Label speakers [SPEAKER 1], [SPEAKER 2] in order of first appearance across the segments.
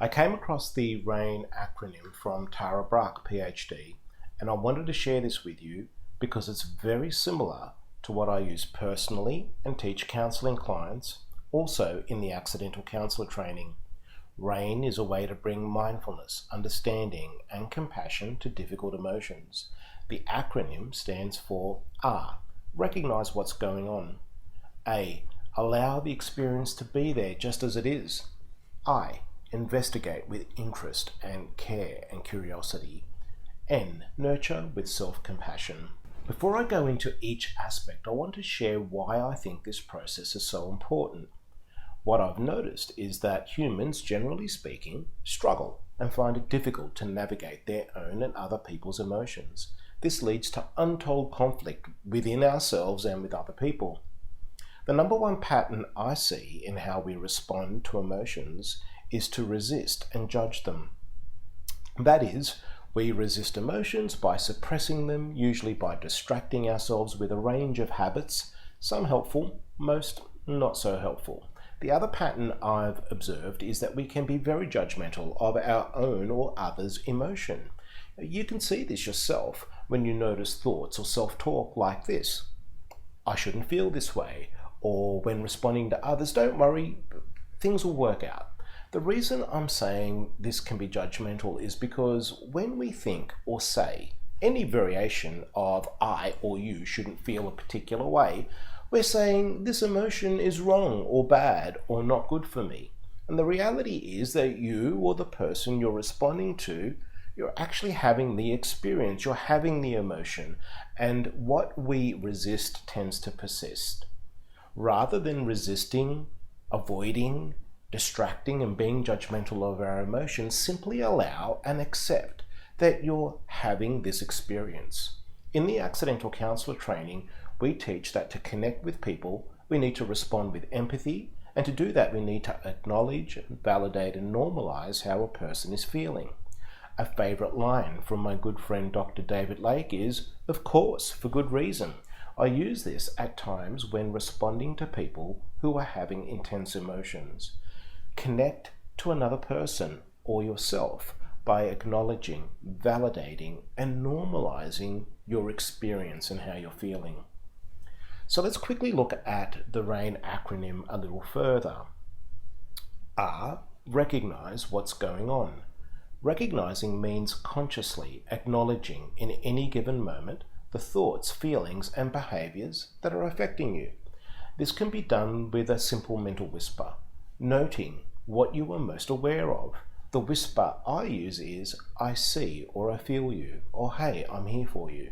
[SPEAKER 1] I came across the RAIN acronym from Tara Brach, Ph.D, and I wanted to share this with you because it's very similar to what I use personally and teach counselling clients, also in the Accidental Counsellor Training. RAIN is a way to bring mindfulness, understanding, and compassion to difficult emotions. The acronym stands for R, recognize what's going on. A, allow the experience to be there just as it is. I, investigate with interest and care and curiosity. N, nurture with self-compassion. Before I go into each aspect, I want to share why I think this process is so important. What I've noticed is that humans, generally speaking, struggle and find it difficult to navigate their own and other people's emotions. This leads to untold conflict within ourselves and with other people. The number one pattern I see in how we respond to emotions is to resist and judge them. That is, we resist emotions by suppressing them, usually by distracting ourselves with a range of habits, some helpful, most not so helpful. The other pattern I've observed is that we can be very judgmental of our own or others' emotion. You can see this yourself when you notice thoughts or self-talk like this: I shouldn't feel this way, or when responding to others, don't worry, things will work out. The reason I'm saying this can be judgmental is because when we think or say any variation of I or you shouldn't feel a particular way, we're saying this emotion is wrong or bad or not good for me. And the reality is that you or the person you're responding to, you're actually having the experience, you're having the emotion, and what we resist tends to persist. Rather than resisting, avoiding, distracting and being judgmental of our emotions, simply allow and accept that you're having this experience. In the Accidental Counsellor Training, we teach that to connect with people, we need to respond with empathy, and to do that we need to acknowledge, validate and normalize how a person is feeling. A favourite line from my good friend Dr. David Lake is, of course, for good reason. I use this at times when responding to people who are having intense emotions. Connect to another person or yourself by acknowledging, validating, and normalizing your experience and how you're feeling. So let's quickly look at the RAIN acronym a little further. R, recognize what's going on. Recognizing means consciously acknowledging in any given moment the thoughts, feelings, and behaviors that are affecting you. This can be done with a simple mental whisper, noting what you are most aware of. The whisper I use is, I see or I feel you, or hey, I'm here for you.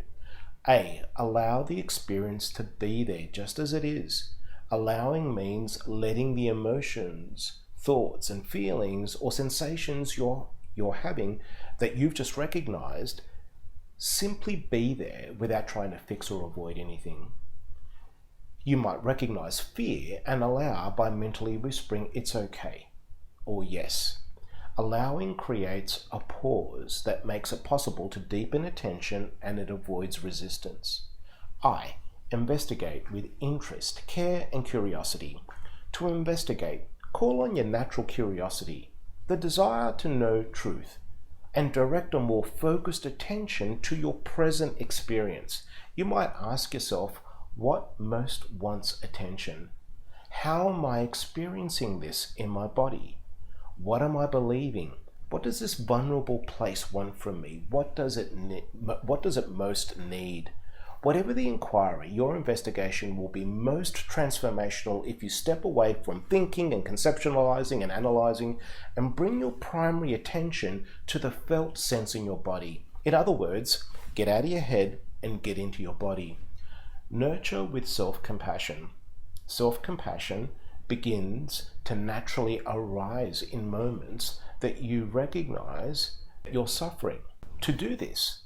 [SPEAKER 1] A, allow the experience to be there just as it is. Allowing means letting the emotions, thoughts, and feelings or sensations you're having that you've just recognized simply be there without trying to fix or avoid anything. You might recognize fear and allow by mentally whispering, it's okay, or yes. Allowing creates a pause that makes it possible to deepen attention and it avoids resistance. I, investigate with interest, care and curiosity. To investigate, call on your natural curiosity, the desire to know truth, and direct a more focused attention to your present experience. You might ask yourself, what most wants attention? How am I experiencing this in my body? What am I believing? What does this vulnerable place want from me? What does it most need? Whatever the inquiry, your investigation will be most transformational if you step away from thinking and conceptualizing and analyzing and bring your primary attention to the felt sense in your body. In other words, get out of your head and get into your body. Nurture with self-compassion. Self-compassion begins to naturally arise in moments that you recognize you're suffering. To do this,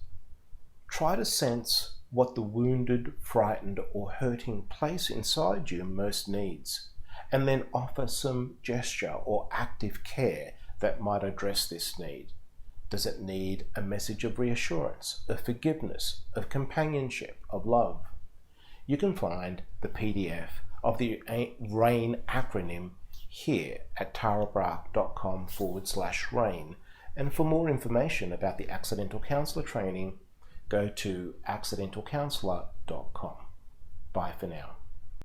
[SPEAKER 1] try to sense what the wounded, frightened, or hurting place inside you most needs, and then offer some gesture or active care that might address this need. Does it need a message of reassurance, of forgiveness, of companionship, of love? You can find the PDF of the RAIN acronym here at tarabrach.com/rain. And for more information about the Accidental Counsellor Training, go to accidentalcounsellor.com. Bye for now.